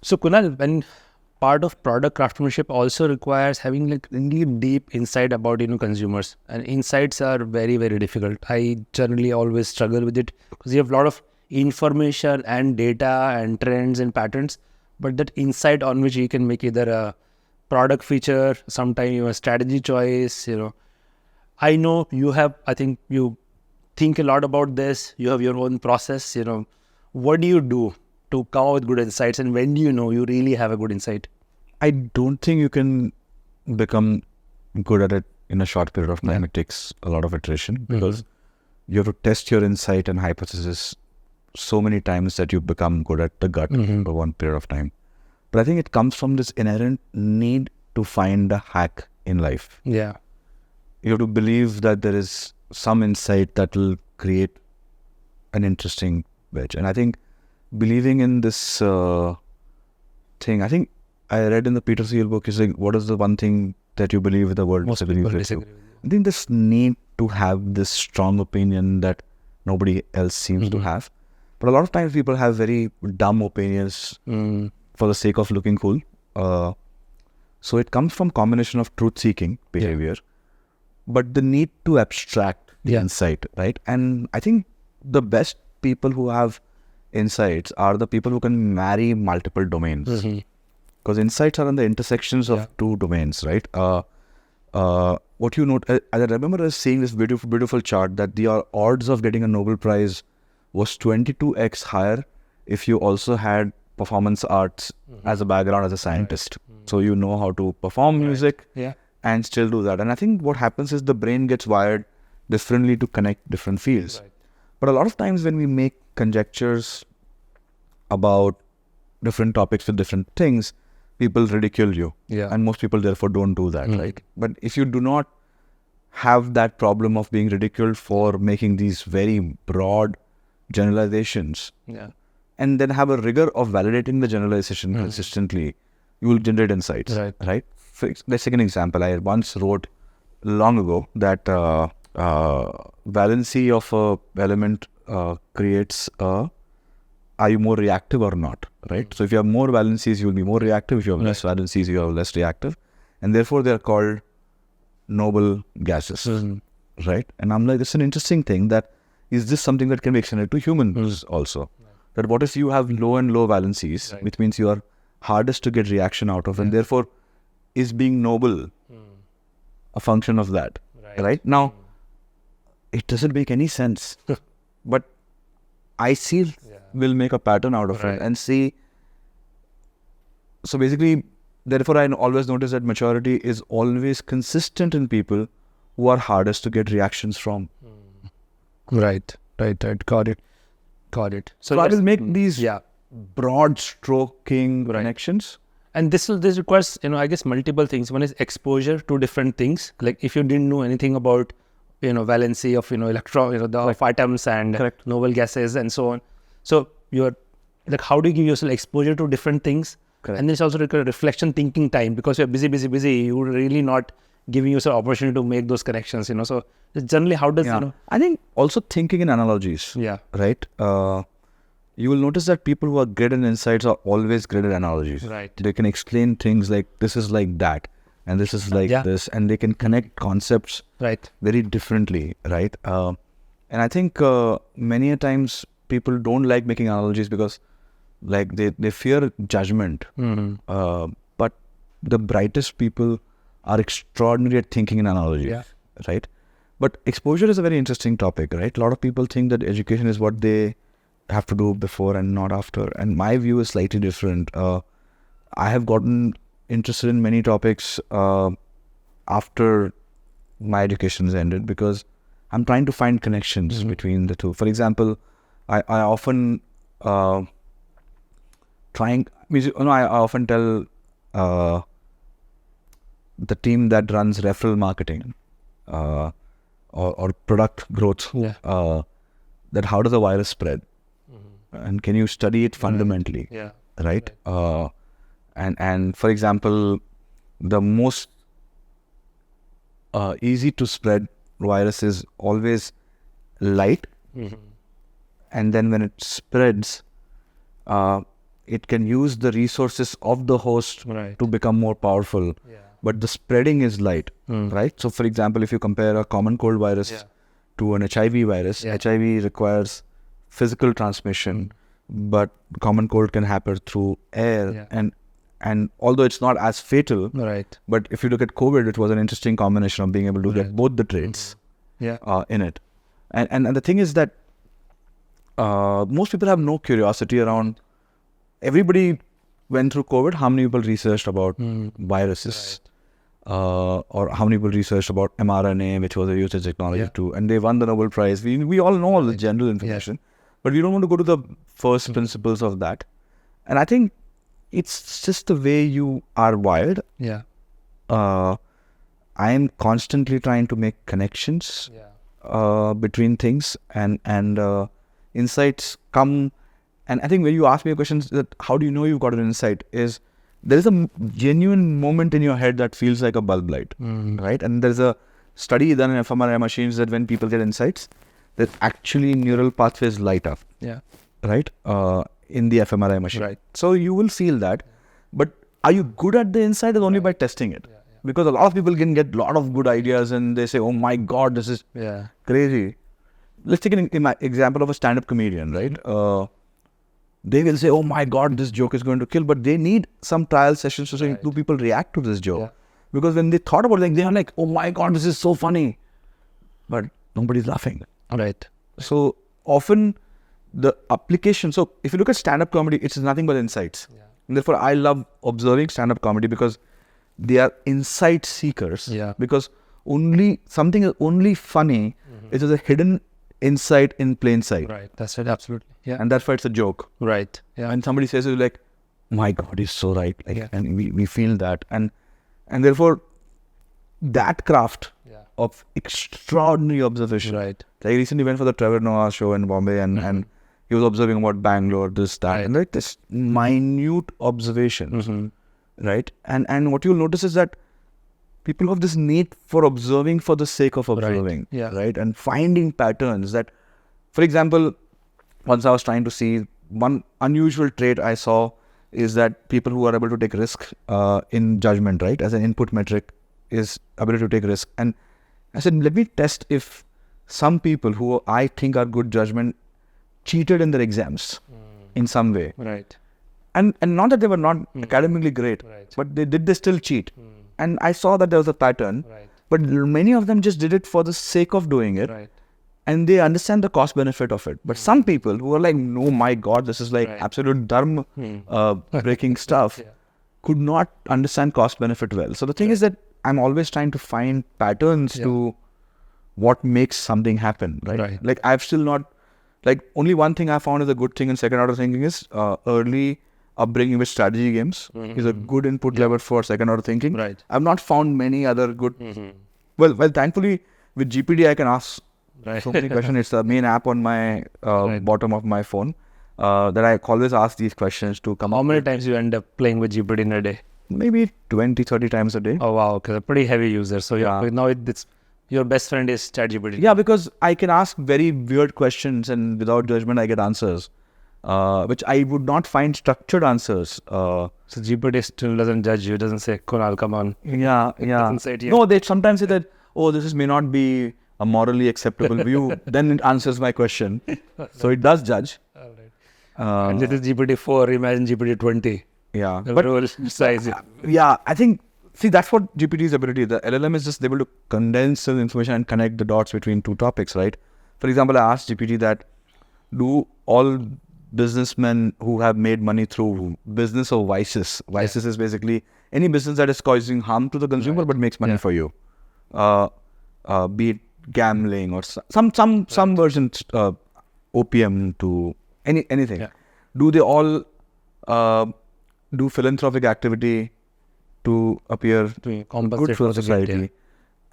So Kunal, when part of product craftsmanship also requires having like really deep insight about consumers, and insights are very very difficult. I generally always struggle with it because you have a lot of information and data and trends and patterns, but that insight on which you can make either a product feature, sometime a strategy choice. I know you have. I think you think a lot about this. You have your own process. What do you do to come up with good insights, and when do you know you really have a good insight? I don't think you can become good at it in a short period of time. It takes a lot of iteration because you have to test your insight and hypothesis so many times that you become good at the gut for one period of time. But I think it comes from this inherent need to find a hack in life. Yeah. You have to believe that there is some insight that will create an interesting wedge. And I think believing in this thing, I think I read in the Peter Thiel book, he's like, what is the one thing that you believe the world disagrees with you? I think this need to have this strong opinion that nobody else seems to have. But a lot of times people have very dumb opinions for the sake of looking cool. So it comes from combination of truth-seeking behavior, but the need to abstract the insight, right? And I think the best people who have insights are the people who can marry multiple domains. Because insights are on the intersections of two domains, right? What you note, I remember seeing this beautiful chart that the odds of getting a Nobel Prize was 22x higher if you also had performance arts as a background as a scientist. So you know how to perform music and still do that. And I think what happens is the brain gets wired differently to connect different fields. But a lot of times when we make conjectures about different topics with different things, people ridicule you. And most people therefore don't do that, right? But if you do not have that problem of being ridiculed for making these very broad generalizations, and then have a rigor of validating the generalization consistently, you will generate insights, right? Let's take an example. I once wrote long ago that valency of a element creates are you more reactive or not, right? So if you have more valencies, you will be more reactive. If you have less valencies, you are less reactive. And therefore, they are called noble gases, right? And I'm like, it's an interesting thing that, is this something that can be extended to humans also? That what if you have low and low valencies, which means you are hardest to get reaction out of, and therefore, is being noble a function of that, right? Now, it doesn't make any sense, but I see will make a pattern out of it and see. So basically, therefore, I always notice that maturity is always consistent in people who are hardest to get reactions from. Right. Got it. So I will make these broad stroking connections. And this requires, I guess, multiple things. One is exposure to different things. Like if you didn't know anything about, valency of, electron, the atoms and noble gases and so on. So you're like, how do you give yourself exposure to different things? And then it's also require reflection thinking time, because you're busy. You're really not giving yourself opportunity to make those connections, So generally, how does, I think also thinking in analogies, right? You will notice that people who are great in insights are always great at analogies. Right. They can explain things like this is like that, and this is like this, and they can connect concepts very differently, right? And I think many a times people don't like making analogies because like they fear judgment. But the brightest people are extraordinary at thinking in analogies, right? But exposure is a very interesting topic, right? A lot of people think that education is what they have to do before and not after. And my view is slightly different. I have gotten interested in many topics after my education has ended because I'm trying to find connections between the two. For example, I often I often tell the team that runs referral marketing or product growth that how does a virus spread, and can you study it fundamentally, right? And for example, the most easy to spread virus is always light, and then when it spreads, it can use the resources of the host Right. to become more powerful. Yeah. But the spreading is light, right? So, for example, if you compare a common cold virus to an HIV virus, HIV requires physical transmission, but common cold can happen through air, and although it's not as fatal, Right. but if you look at COVID, it was an interesting combination of being able to get both the traits in it. And the thing is that most people have no curiosity around. Everybody went through COVID. How many people researched about viruses? Or how many people researched about mRNA, which was a usage technology too, and they won the Nobel Prize. We all know all the general information, but we don't want to go to the first principles of that. And I think it's just the way you are wired. Yeah. I am constantly trying to make connections between things, and insights come. And I think when you ask me a question that how do you know you've got an insight, is there is a genuine moment in your head that feels like a bulb light, right? And there's a study done in fMRI machines that when people get insights, that actually neural pathways light up, right? In the fMRI machine. Right. So you will feel that. But are you good at the insight? Is only by testing it. Because a lot of people can get a lot of good ideas and they say, oh my God, this is crazy. Let's take an example of a stand-up comedian, right? They will say, oh my God, this joke is going to kill. But they need some trial sessions to say, do people react to this joke? Because when they thought about it, they are like, oh my God, this is so funny. But nobody's laughing. Right. So often the application, so if you look at stand-up comedy, it's nothing but insights. And therefore, I love observing stand-up comedy because they are insight seekers. Because something is only funny if there's a hidden insight in plain sight. Right. That's right. Absolutely. Yeah. And that's why it's a joke. Right. Yeah. And somebody says it like, my God, he's so right. Like, and we feel that. And therefore, that craft of extraordinary observation. Right. Like I recently went for the Trevor Noah show in Bombay, and he was observing about Bangalore, this, that, and like this minute observations, right? And what you'll notice is that people have this need for observing for the sake of observing, right? And finding patterns that, for example, once I was trying to see one unusual trait I saw is that people who are able to take risk in judgment, right? As an input metric is ability to take risk. And I said, let me test if some people who I think are good judgment cheated in their exams in some way. Right. And not that they were not academically great, but they still cheat. And I saw that there was a pattern, but many of them just did it for the sake of doing it. Right. And they understand the cost benefit of it. But some people who are like, no, my God, this is like absolute dharma breaking stuff, could not understand cost benefit well. So the thing is that I'm always trying to find patterns to what makes something happen, right? Like I've still not, like only one thing I found is a good thing in second order thinking is early upbringing with strategy games is a good input level for second order thinking. Right. I've not found many other good, well, thankfully with GPD I can ask so many questions. It's the main app on my bottom of my phone that I always ask these questions to come How up many with. times you end up playing with GPT in a day? Maybe 20, 30 times a day. Oh, wow. Okay. A pretty heavy user. So now it's your best friend is ChatGPT. Yeah, because I can ask very weird questions and without judgment I get answers, which I would not find structured answers. So GPT still doesn't judge you. Doesn't say, Kunal, come on. Yeah. Say it, No, they sometimes say that, oh, this may not be a morally acceptable view. Then it answers my question. So it does judge. All right. And this is GPT-4. Imagine GPT-20. Yeah. The But role size. yeah, I think, see, that's what GPT's ability. The LLM is just able to condense the information and connect the dots between two topics, right? For example, I asked GPT that, do all businessmen who have made money through business or vices? Vices is basically any business that is causing harm to the consumer but makes money for you. Be it gambling or some version, opium to anything. Yeah. Do they all do philanthropic activity to appear To good for society?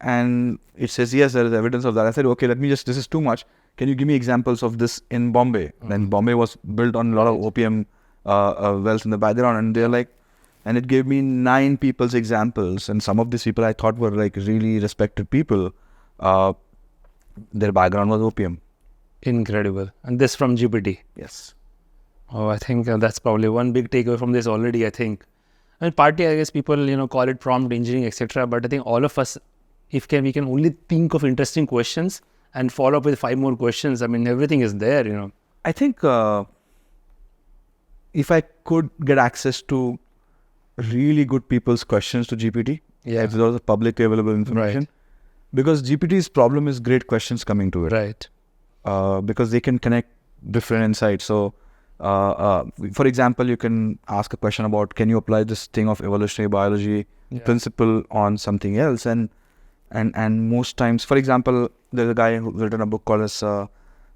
And it says, yes, there is evidence of that. I said, okay, this is too much. Can you give me examples of this in Bombay? And Bombay was built on a lot of opium wells in the background. And they're like, and it gave me 9 people's examples. And some of these people I thought were like really respected people. Their background was opium. Incredible. And this from GPT. Yes. Oh, I think that's probably one big takeaway from this already. I think, and partly I guess people call it prompt engineering, etc. But I think all of us, if we can only think of interesting questions and follow up with 5 more questions. I mean, everything is there. I think if I could get access to really good people's questions to GPT, if there was a public available information, because GPT's problem is great questions coming to it, Right. Because they can connect different insights. So, for example, you can ask a question about, can you apply this thing of evolutionary biology principle on something else? And most times, for example, there's a guy who's written a book called as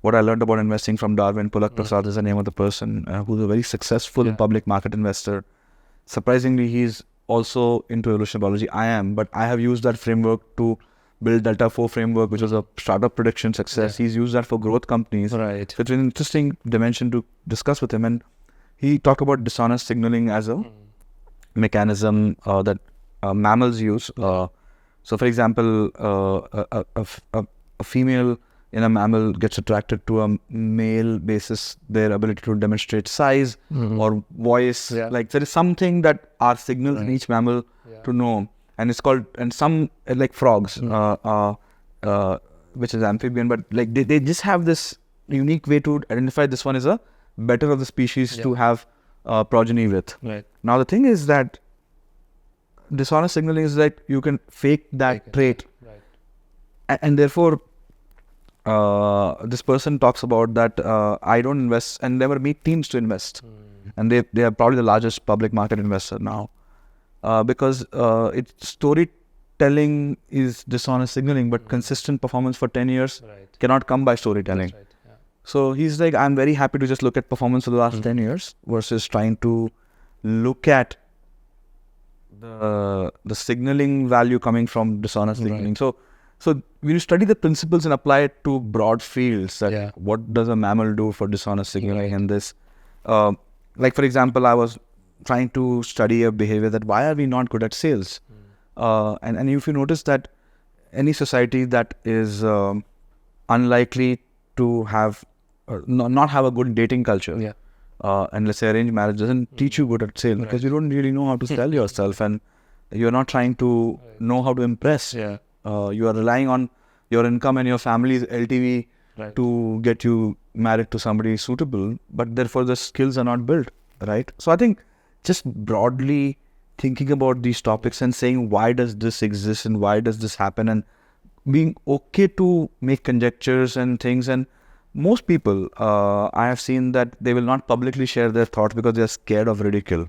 What I Learned About Investing from Darwin. Pulak Prasad is the name of the person, who's a very successful public market investor. Surprisingly, he's also into evolutionary biology. I am, but I have used that framework to build Delta 4 framework, which was a startup prediction success. He's used that for growth companies. Right. So it's an interesting dimension to discuss with him. And he talked about dishonest signaling as a mechanism that mammals use. So, for example, a female in a mammal gets attracted to a male basis their ability to demonstrate size or voice. Like there is something that are signals in each mammal to know, and it's called, and some like frogs, which is amphibian, but like they just have this unique way to identify this one is a better of the species to have progeny with. Right. Now the thing is that dishonest signaling is that you can fake that trait, and therefore this person talks about that I don't invest and never meet teams to invest, and they are probably the largest public market investor now, because it's storytelling is dishonest signaling, but consistent performance for 10 years cannot come by storytelling. So he's like, I'm very happy to just look at performance for the last 10 years versus trying to look at the signaling value coming from dishonest signaling. So when you study the principles and apply it to broad fields, that what does a mammal do for dishonest signaling and this, like for example, I was trying to study a behavior that why are we not good at sales? And if you notice that any society that is unlikely to have not have a good dating culture, and let's say arranged marriage doesn't teach you good at sales because you don't really know how to sell yourself, and you're not trying to know how to impress. You are relying on your income and your family's LTV to get you married to somebody suitable, but therefore the skills are not built, right? So I think just broadly thinking about these topics and saying why does this exist and why does this happen, and being okay to make conjectures and things. And most people, I have seen that they will not publicly share their thoughts because they are scared of ridicule.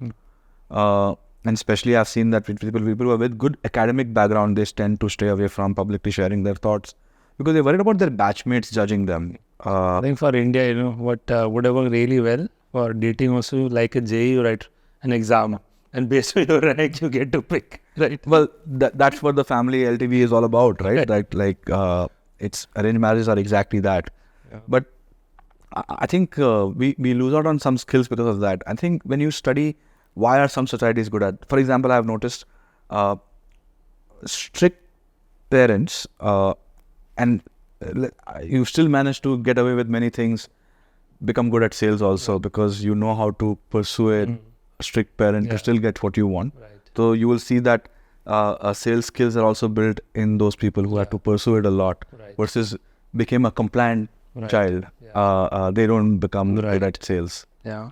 And especially I've seen that with people who are with good academic background, they tend to stay away from publicly sharing their thoughts because they're worried about their batchmates judging them. I think for India, what would have worked really well for dating also, like a JEE, you write an exam, and based on your rank, you get to pick, right? Well, that's what the family LTV is all about, right? That it's arranged marriages are exactly that. But I think we lose out on some skills because of that. I think when you study why are some societies good at, for example, I have noticed strict parents and you still manage to get away with many things, become good at sales also because you know how to persuade a strict parent to still get what you want. So you will see that sales skills are also built in those people who have to persuade a lot versus became a compliant child. They don't become good at sales. Yeah.